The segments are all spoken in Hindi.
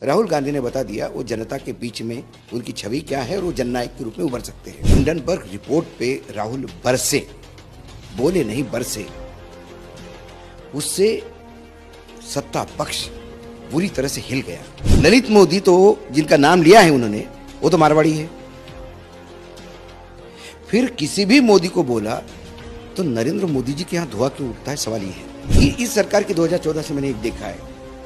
राहुल गांधी ने बता दिया वो जनता के बीच में उनकी छवि क्या है और वो जननायक के रूप में उभर सकते हैं। हिंडनबर्ग रिपोर्ट पे राहुल बरसे, बोले नहीं बरसे। उससे सत्ता पक्ष बुरी तरह से हिल गया। ललित मोदी तो जिनका नाम लिया है उन्होंने, वो तो मारवाड़ी है। फिर किसी भी मोदी को बोला तो नरेंद्र मोदी जी के यहाँ धुआं क्यों उठता है, सवाल ये है। इस सरकार के 2014 से मैंने एक देखा है,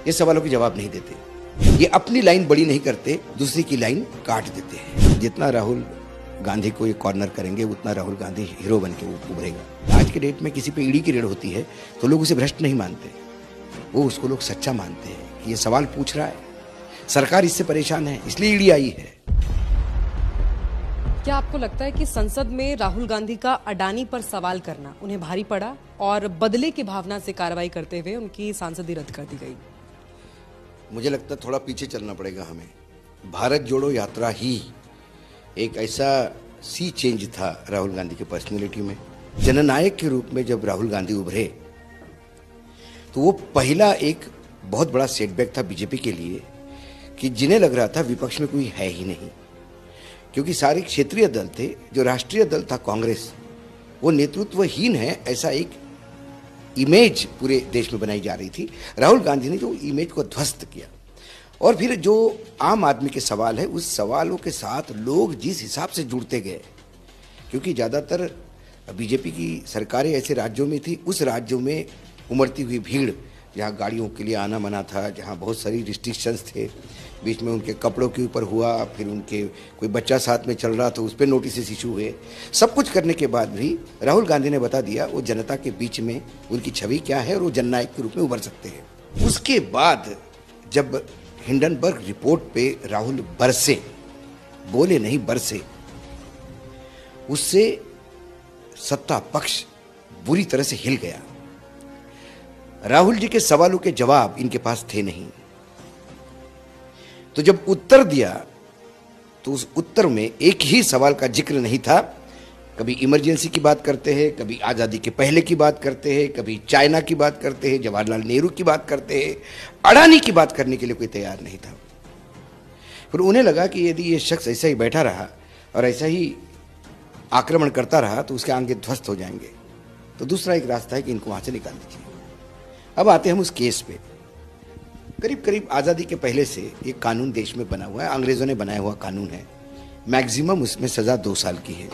ये सवालों के जवाब नहीं देते। ये अपनी लाइन बड़ी नहीं करते, दूसरी की लाइन काट देते हैं। जितना राहुल गांधी को ये कॉर्नर करेंगे उतना राहुल गांधी हीरो बन के उभरेगा। आज के डेट में किसी पे ईडी की रेड होती है तो लोग उसे भ्रष्ट नहीं मानते, वो उसको लोग सच्चा मानते हैं कि ये सवाल पूछ रहा है, सरकार इससे परेशान है इसलिए ईडी आई है। क्या आपको लगता है कि संसद में राहुल गांधी का अडानी पर सवाल करना उन्हें भारी पड़ा और बदले की भावना से कार्रवाई करते हुए उनकी सांसदी रद्द कर दी गई? मुझे लगता है थोड़ा पीछे चलना पड़ेगा हमें। भारत जोड़ो यात्रा ही एक ऐसा सी चेंज था राहुल गांधी की पर्सनैलिटी में। जननायक के रूप में जब राहुल गांधी उभरे तो वो पहला एक बहुत बड़ा सेटबैक था बीजेपी के लिए कि जिन्हें लग रहा था विपक्ष में कोई है ही नहीं, क्योंकि सारे क्षेत्रीय दल थे। जो राष्ट्रीय दल था कांग्रेस, वो नेतृत्वहीन है ऐसा एक इमेज पूरे देश में बनाई जा रही थी। राहुल गांधी ने जो इमेज को ध्वस्त किया और फिर जो आम आदमी के सवाल है उस सवालों के साथ लोग जिस हिसाब से जुड़ते गए, क्योंकि ज़्यादातर बीजेपी की सरकारें ऐसे राज्यों में थी, उस राज्यों में उमड़ती हुई भीड़, जहाँ गाड़ियों के लिए आना मना था, जहाँ बहुत सारी रिस्ट्रिक्शंस थे, बीच में उनके कपड़ों के ऊपर हुआ, फिर उनके कोई बच्चा साथ में चल रहा तो उस पर नोटिस इशू हुए। सब कुछ करने के बाद भी राहुल गांधी ने बता दिया वो जनता के बीच में उनकी छवि क्या है और वो जननायक के रूप में उभर सकते हैं। उसके बाद जब हिंडनबर्ग रिपोर्ट पे राहुल बरसे, बोले नहीं बरसे, उससे सत्ता पक्ष बुरी तरह से हिल गया। राहुल जी के सवालों के जवाब इनके पास थे नहीं, तो जब उत्तर दिया तो उस उत्तर में एक ही सवाल का जिक्र नहीं था। कभी इमरजेंसी की बात करते हैं, कभी आज़ादी के पहले की बात करते हैं, कभी चाइना की बात करते हैं, जवाहरलाल नेहरू की बात करते हैं, अडानी की बात करने के लिए कोई तैयार नहीं था। फिर उन्हें लगा कि यदि ये शख्स ऐसा ही बैठा रहा और ऐसा ही आक्रमण करता रहा तो उसके आगे ध्वस्त हो जाएंगे, तो दूसरा एक रास्ता है कि इनको वहाँ से निकाल दीजिए। अब आते हैं हम उस केस पे। करीब करीब आज़ादी के पहले से एक कानून देश में बना हुआ है, अंग्रेज़ों ने बनाया हुआ कानून है। मैक्सिमम उसमें सज़ा 2 साल की है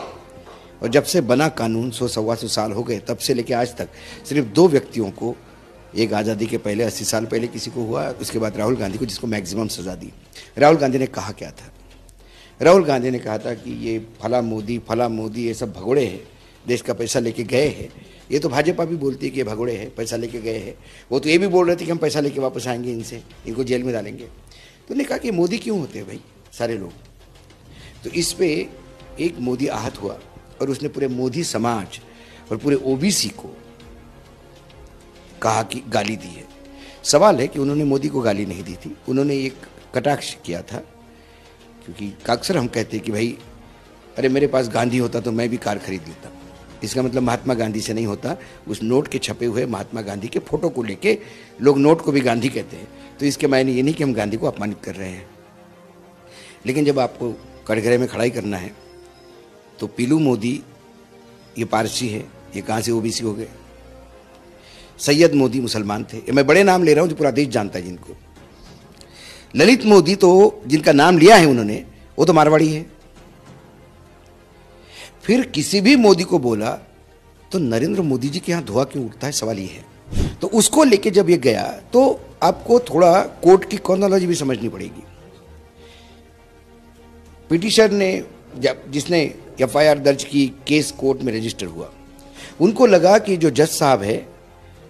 और जब से बना कानून 100-125 साल हो गए, तब से लेकर आज तक सिर्फ 2 व्यक्तियों को, एक आज़ादी के पहले 80 साल पहले किसी को हुआ, उसके बाद राहुल गांधी को, जिसको मैक्सिमम सज़ा दी। राहुल गांधी ने कहा क्या था? राहुल गांधी ने कहा था कि ये फला मोदी ये सब भगोड़े हैं, देश का पैसा लेके गए हैं। ये तो भाजपा भी बोलती है कि ये भगोड़े हैं, पैसा लेके गए हैं। वो तो ये भी बोल रहे थे कि हम पैसा लेके वापस आएंगे, इनसे इनको जेल में डालेंगे। तो उन्होंने कहा कि मोदी क्यों होते हैं भाई सारे लोग? तो इस पे एक मोदी आहत हुआ और उसने पूरे मोदी समाज और पूरे ओबीसी को कहा कि गाली दी है। सवाल है कि उन्होंने मोदी को गाली नहीं दी थी, उन्होंने एक कटाक्ष किया था। क्योंकि अक्सर हम कहते हैं कि भाई अरे मेरे पास गांधी होता तो मैं भी कार खरीद लेता। इसका मतलब महात्मा गांधी से नहीं होता, उस नोट के छपे हुए महात्मा गांधी के फोटो को लेके लोग नोट को भी गांधी कहते हैं। तो इसके मायने ये नहीं कि हम गांधी को अपमानित कर रहे हैं। लेकिन जब आपको कटघरे में खड़ाई करना है तो पीलू मोदी ये पारसी है, ये कहाँ से ओबीसी हो गए? सैयद मोदी मुसलमान थे। मैं बड़े नाम ले रहा हूँ जो पूरा देश जानता है जिनको। ललित मोदी तो जिनका नाम लिया है उन्होंने, वो तो मारवाड़ी है। फिर किसी भी मोदी को बोला तो नरेंद्र मोदी जी के यहाँ धुआं क्यों उठता है, सवाल ये है। तो उसको लेके जब ये गया तो आपको थोड़ा कोर्ट की क्रोनोलॉजी भी समझनी पड़ेगी। पिटिशनर ने जिसने एफआईआर दर्ज की, केस कोर्ट में रजिस्टर हुआ, उनको लगा कि जो जज साहब है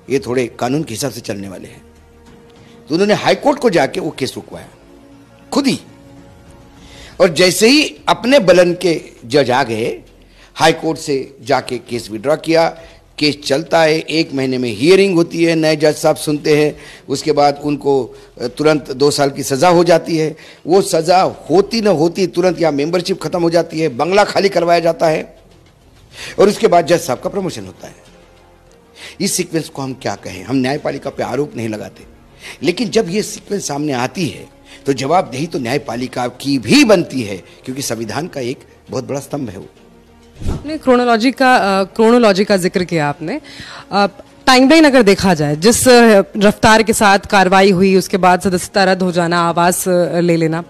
ये थोड़े कानून के हिसाब से चलने वाले हैं, तो उन्होंने हाईकोर्ट को जाके वो केस रुकवाया खुद ही। और जैसे ही अपने बलन के जज आ गए, हाईकोर्ट से जाके केस विड्रॉ किया। केस चलता है, 1 महीने में हियरिंग होती है, नए जज साहब सुनते हैं, उसके बाद उनको तुरंत 2 साल की सज़ा हो जाती है। वो सज़ा होती न होती तुरंत या मेंबरशिप खत्म हो जाती है, बंगला खाली करवाया जाता है और उसके बाद जज साहब का प्रमोशन होता है। इस सीक्वेंस को हम क्या कहें? हम न्यायपालिका पे आरोप नहीं लगाते, लेकिन जब ये सीक्वेंस सामने आती है तो जवाबदेही तो न्यायपालिका की भी बनती है, क्योंकि संविधान का एक बहुत बड़ा स्तंभ है वो। आपने क्रोनोलॉजी का जिक्र किया आपने। टाइमलाइन अगर देखा जाए, जिस रफ्तार के साथ कार्रवाई हुई, उसके बाद सदस्यता रद्द हो जाना, आवास ले लेना,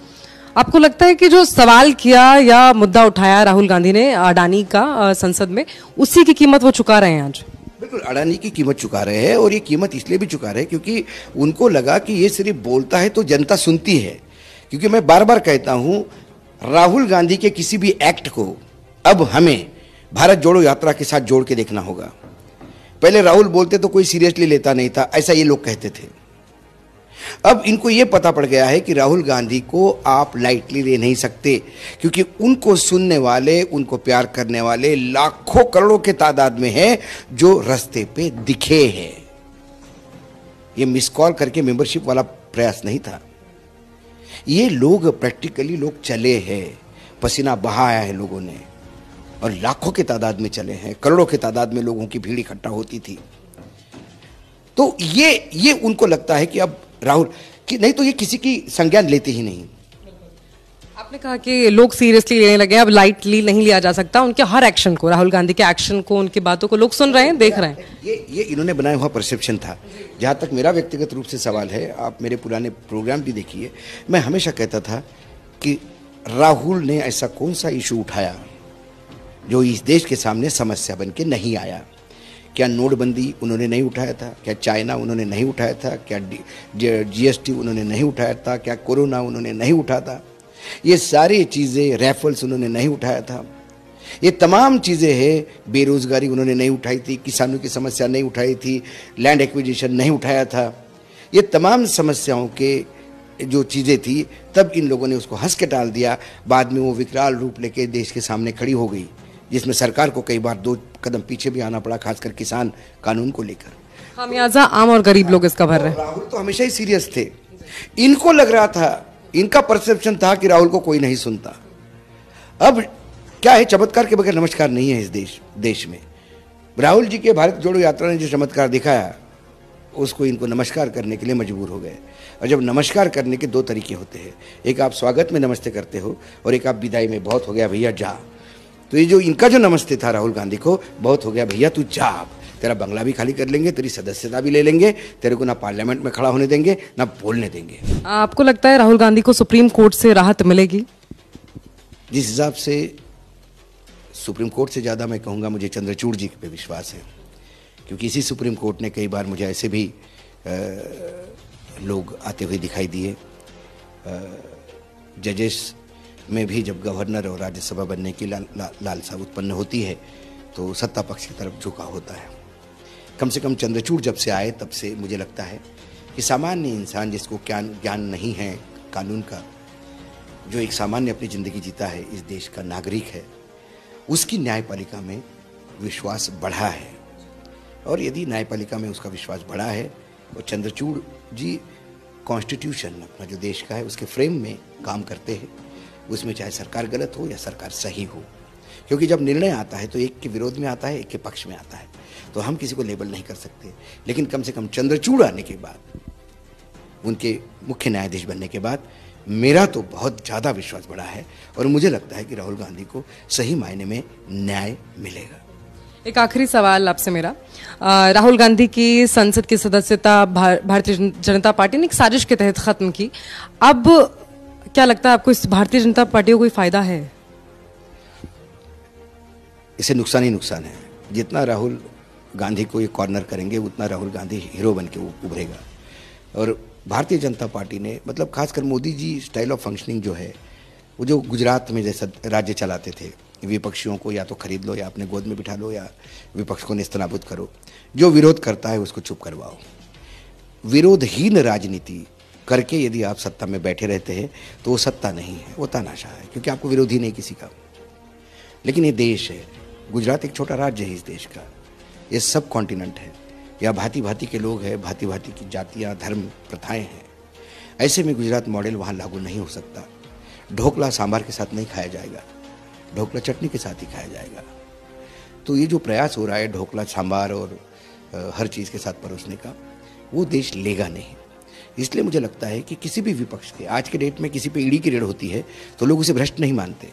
आपको लगता है कि जो सवाल किया या मुद्दा उठाया राहुल गांधी ने अडानी का संसद में, उसी की कीमत वो चुका रहे हैं आज? बिल्कुल अडानी की कीमत चुका रहे हैं, और ये कीमत इसलिए भी चुका रहे हैं क्योंकि उनको लगा कि ये सिर्फ बोलता है तो जनता सुनती है। क्योंकि मैं बार बार कहता हूं, राहुल गांधी के किसी भी एक्ट को अब हमें भारत जोड़ो यात्रा के साथ जोड़ के देखना होगा। पहले राहुल बोलते तो कोई सीरियसली लेता नहीं था, ऐसा ये लोग कहते थे। अब इनको ये पता पड़ गया है कि राहुल गांधी को आप लाइटली ले नहीं सकते, क्योंकि उनको सुनने वाले, उनको प्यार करने वाले लाखों करोड़ों के तादाद में हैं जो रास्ते पे दिखे हैं। ये मिस कॉल करके मेंबरशिप वाला प्रयास नहीं था, ये लोग प्रैक्टिकली लोग चले हैं, पसीना बहाया है लोगों ने, और लाखों के तादाद में चले हैं, करोड़ों के तादाद में लोगों की भीड़ इकट्ठा होती थी। तो ये उनको लगता है कि अब राहुल कि नहीं तो ये किसी की संज्ञान लेते ही नहीं। आपने कहा कि लोग सीरियसली लेने लगे, अब लाइटली नहीं लिया जा सकता उनके हर एक्शन को, राहुल गांधी के एक्शन को, उनकी बातों को लोग सुन रहे हैं, देख रहे हैं। ये इन्होंने बनाया हुआ परसेप्शन था। जहां तक मेरा व्यक्तिगत रूप से सवाल है, आप मेरे पुराने प्रोग्राम भी देखिए, मैं हमेशा कहता था कि राहुल ने ऐसा कौन सा इशू उठाया जो इस देश के सामने समस्या बन के नहीं आया। क्या नोटबंदी उन्होंने नहीं उठाया था? क्या चाइना उन्होंने नहीं उठाया था? क्या जीएसटी उन्होंने नहीं उठाया था? क्या कोरोना उन्होंने नहीं उठाया था? ये सारी चीज़ें, रैफल्स उन्होंने नहीं उठाया था। ये तमाम चीज़ें हैं, बेरोजगारी उन्होंने नहीं उठाई थी, किसानों की समस्या नहीं उठाई थी, लैंड एक्विजिशन नहीं उठाया था। ये तमाम समस्याओं के जो चीज़ें थी, तब इन लोगों ने उसको हंस के टाल दिया। बाद में वो विकराल रूप लेके देश के सामने खड़ी हो गई, जिसमें सरकार को कई बार 2 कदम पीछे भी आना पड़ा, खासकर किसान कानून को लेकर। खामियाजा आम और गरीब लोग इसका भर रहे हैं। राहुल तो हमेशा ही सीरियस थे। इनको लग रहा था, इनका परसेप्शन था कि राहुल को कोई नहीं सुनता। अब क्या है, चमत्कार के बगैर नमस्कार नहीं है इस देश में। राहुल जी के भारत जोड़ो यात्रा ने जो चमत्कार दिखाया, उसको इनको नमस्कार करने के लिए मजबूर हो गए। और जब नमस्कार करने के 2 तरीके होते हैं, एक आप स्वागत में नमस्ते करते हो, और एक आप विदाई में बहुत हो गया भैया जा। तो ये जो इनका जो नमस्ते था राहुल गांधी को, बहुत हो गया भैया तू जा, तेरा बंगला भी खाली कर लेंगे, तेरी सदस्यता भी ले लेंगे, तेरे को ना पार्लियामेंट में खड़ा होने देंगे, ना बोलने देंगे। आपको लगता है राहुल गांधी को सुप्रीम कोर्ट से राहत मिलेगी? जिस हिसाब से सुप्रीम कोर्ट से ज़्यादा मैं कहूँगा मुझे चंद्रचूड़ जी पे विश्वास है, क्योंकि इसी सुप्रीम कोर्ट ने कई बार मुझे ऐसे भी लोग आते हुए दिखाई दिए। जजेस में भी जब गवर्नर और राज्यसभा बनने की लालसा उत्पन्न होती है, तो सत्ता पक्ष की तरफ झुकाव होता है। कम से कम चंद्रचूड़ जब से आए, तब से मुझे लगता है कि सामान्य इंसान जिसको ज्ञान नहीं है कानून का, जो एक सामान्य अपनी ज़िंदगी जीता है, इस देश का नागरिक है, उसकी न्यायपालिका में विश्वास बढ़ा है। और यदि न्यायपालिका में उसका विश्वास बढ़ा है, तो चंद्रचूड़ जी कॉन्स्टिट्यूशन अपना जो देश का है उसके फ्रेम में काम करते हैं, उसमें चाहे सरकार गलत हो या सरकार सही हो। क्योंकि जब निर्णय आता है तो एक के विरोध में आता है, एक के पक्ष में आता है, तो हम किसी को लेबल नहीं कर सकते। लेकिन कम से कम चंद्रचूड़ आने के बाद, उनके मुख्य न्यायाधीश बनने के बाद, मेरा तो बहुत ज़्यादा विश्वास बढ़ा है, और मुझे लगता है कि राहुल गांधी को सही मायने में न्याय मिलेगा। एक आखिरी सवाल आपसे मेरा, राहुल गांधी की संसद की सदस्यता भारतीय जनता पार्टी ने एक साजिश के तहत खत्म की। अब क्या लगता है आपको, इस भारतीय जनता पार्टी को कोई फायदा है? इसे नुकसान ही नुकसान है। जितना राहुल गांधी को ये कॉर्नर करेंगे, उतना राहुल गांधी हीरो बन के उभरेगा। और भारतीय जनता पार्टी ने, मतलब खासकर Modi ji style of functioning जो है, वो जो गुजरात में जैसा राज्य चलाते थे, विपक्षियों को या तो खरीद लो या अपने गोद में बिठा लो, या विपक्ष को नेस्तनाबूद करो, जो विरोध करता है उसको चुप करवाओ। विरोधहीन राजनीति करके यदि आप सत्ता में बैठे रहते हैं तो वो सत्ता नहीं है, वो तानाशाह है, क्योंकि आपको विरोध ही नहीं किसी का। लेकिन ये देश है, गुजरात एक छोटा राज्य है इस देश का, ये सब कॉन्टिनेंट है, या भांति भांति के लोग हैं, भांति भांति की जातियाँ, धर्म, प्रथाएं हैं। ऐसे में गुजरात मॉडल वहाँ लागू नहीं हो सकता। ढोकला सांभर के साथ नहीं खाया जाएगा, ढोकला चटनी के साथ ही खाया जाएगा। तो ये जो प्रयास हो रहा है ढोकला सांभर और हर चीज़ के साथ परोसने का, वो देश लेगा नहीं। इसलिए मुझे लगता है कि किसी भी विपक्ष के आज के डेट में किसी पे ईडी की रेड होती है तो लोग उसे भ्रष्ट नहीं मानते,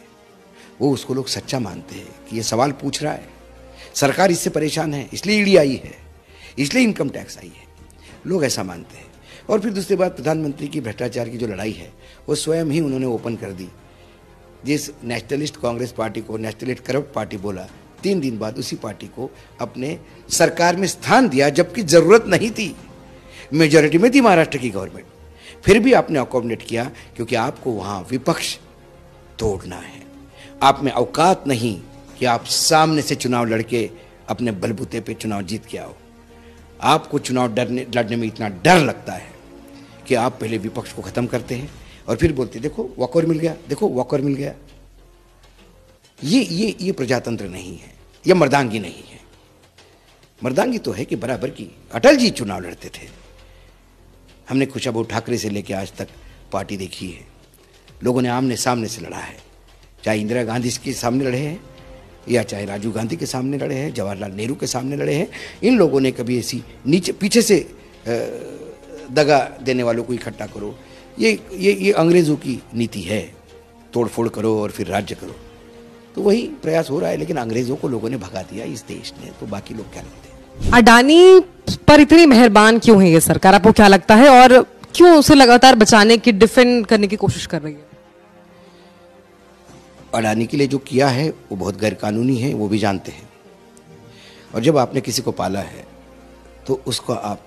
वो उसको लोग सच्चा मानते हैं कि ये सवाल पूछ रहा है, सरकार इससे परेशान है इसलिए ईडी आई है, इसलिए इनकम टैक्स आई है, लोग ऐसा मानते हैं। और फिर दूसरी बात, प्रधानमंत्री की भ्रष्टाचार की जो लड़ाई है वो स्वयं ही उन्होंने ओपन कर दी। जिस नेशनलिस्ट कांग्रेस पार्टी को नेशनलिस्ट करप्ट पार्टी बोला, 3 दिन बाद उसी पार्टी को अपने सरकार में स्थान दिया, जबकि जरूरत नहीं थी, मेजॉरिटी में थी महाराष्ट्र की गवर्नमेंट, फिर भी आपने अकोमोडेट किया क्योंकि आपको वहां विपक्ष तोड़ना है। आप में औकात नहीं कि आप सामने से चुनाव लड़के अपने बलबूते पे चुनाव जीत के आओ। आपको चुनाव लड़ने में इतना डर लगता है कि आप पहले विपक्ष को खत्म करते हैं और फिर बोलते देखो वॉकआउट मिल गया, देखो वॉकआउट मिल गया। ये प्रजातंत्र नहीं है, ये मर्दांगी नहीं है। मर्दांगी तो है कि बराबर की अटल जी चुनाव लड़ते थे, हमने खुशबू ठाकरे से लेकर आज तक पार्टी देखी है, लोगों ने आमने सामने से लड़ा है, चाहे इंदिरा गांधी के सामने लड़े हैं या चाहे राजीव गांधी के सामने लड़े हैं, जवाहरलाल नेहरू के सामने लड़े हैं। इन लोगों ने कभी ऐसी नीचे पीछे से दगा देने वालों को इकट्ठा करो, ये अंग्रेजों की नीति है, तोड़फोड़ करो और फिर राज्य करो। तो वही प्रयास हो रहा है, लेकिन अंग्रेजों को लोगों ने भगा दिया इस देश ने, तो बाकी लोग क्या लगते हैं। अडानी पर इतनी मेहरबान क्यों है ये सरकार, आपको क्या लगता है, और क्यों उसे लगातार बचाने की, डिफेंड करने की कोशिश कर रही है? अडानी के लिए जो किया है वो बहुत गैरकानूनी है, वो भी जानते हैं। और जब आपने किसी को पाला है तो उसको आप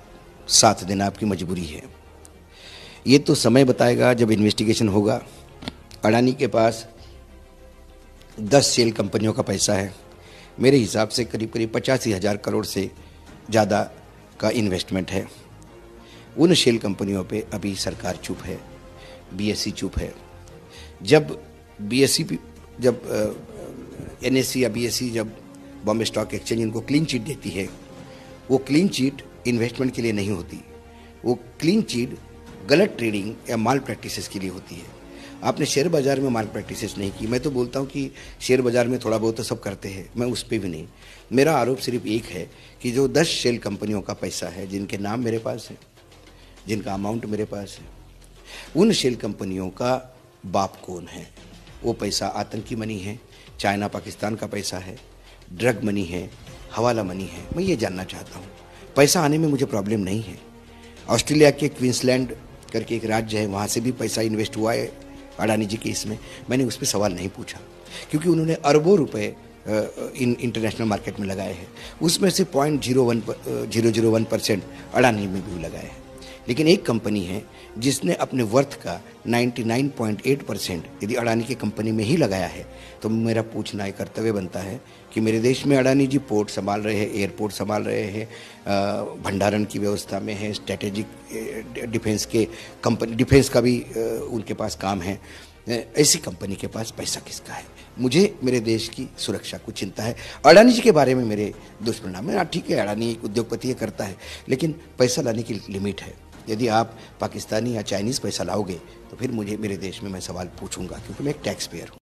साथ देना आपकी मजबूरी है। ये तो समय बताएगा जब इन्वेस्टिगेशन होगा। अडानी के पास 10 शेल कंपनियों का पैसा है, मेरे हिसाब से करीब करीब 85,000 करोड़ से ज़्यादा का इन्वेस्टमेंट है। उन शेल कंपनियों पे अभी सरकार चुप है, बीएसई चुप है। जब एनएसई या बीएसई, जब बॉम्बे स्टॉक एक्सचेंज इनको क्लीन चिट देती है, वो क्लीन चिट इन्वेस्टमेंट के लिए नहीं होती, वो क्लीन चिट गलत ट्रेडिंग या माल प्रैक्टिसेस के लिए होती है। आपने शेयर बाजार में माल प्रैक्टिसेस नहीं की। मैं तो बोलता हूँ कि शेयर बाजार में थोड़ा बहुत तो सब करते हैं, मैं उस पर भी नहीं। मेरा आरोप सिर्फ एक है कि जो 10 शेल कंपनियों का पैसा है, जिनके नाम मेरे पास है, जिनका अमाउंट मेरे पास है, उन शेल कंपनियों का बाप कौन है? वो पैसा आतंकी मनी है, चाइना पाकिस्तान का पैसा है, ड्रग मनी है, हवाला मनी है। मैं ये जानना चाहता हूँ। पैसा आने में मुझे प्रॉब्लम नहीं है। ऑस्ट्रेलिया के क्वींसलैंड करके एक राज्य है, वहाँ से भी पैसा इन्वेस्ट हुआ है अडानी जी के इसमें। मैंने उस पर सवाल नहीं पूछा क्योंकि उन्होंने अरबों रुपए इंटरनेशनल मार्केट में लगाए हैं, उसमें से 0.001% अडानी में भी लगाए हैं। लेकिन एक कंपनी है जिसने अपने वर्थ का 99.8% यदि अडानी की कंपनी में ही लगाया है, तो मेरा पूछना एक कर्तव्य बनता है कि मेरे देश में अडानी जी पोर्ट संभाल रहे हैं, एयरपोर्ट संभाल रहे हैं, भंडारण की व्यवस्था में है, स्ट्रेटेजिक डिफेंस का भी उनके पास काम है। ऐसी कंपनी के पास पैसा किसका है? मुझे मेरे देश की सुरक्षा को चिंता है। अडानी जी के बारे में मेरे दुष्परिणाम है। ठीक है, अडानी एक उद्योगपति है, करता है, लेकिन पैसा लाने की लिमिट है। यदि आप पाकिस्तानी या चाइनीज़ पैसा लाओगे तो फिर मुझे मेरे देश में मैं सवाल पूछूंगा, क्योंकि मैं एक टैक्स पेयर हूँ।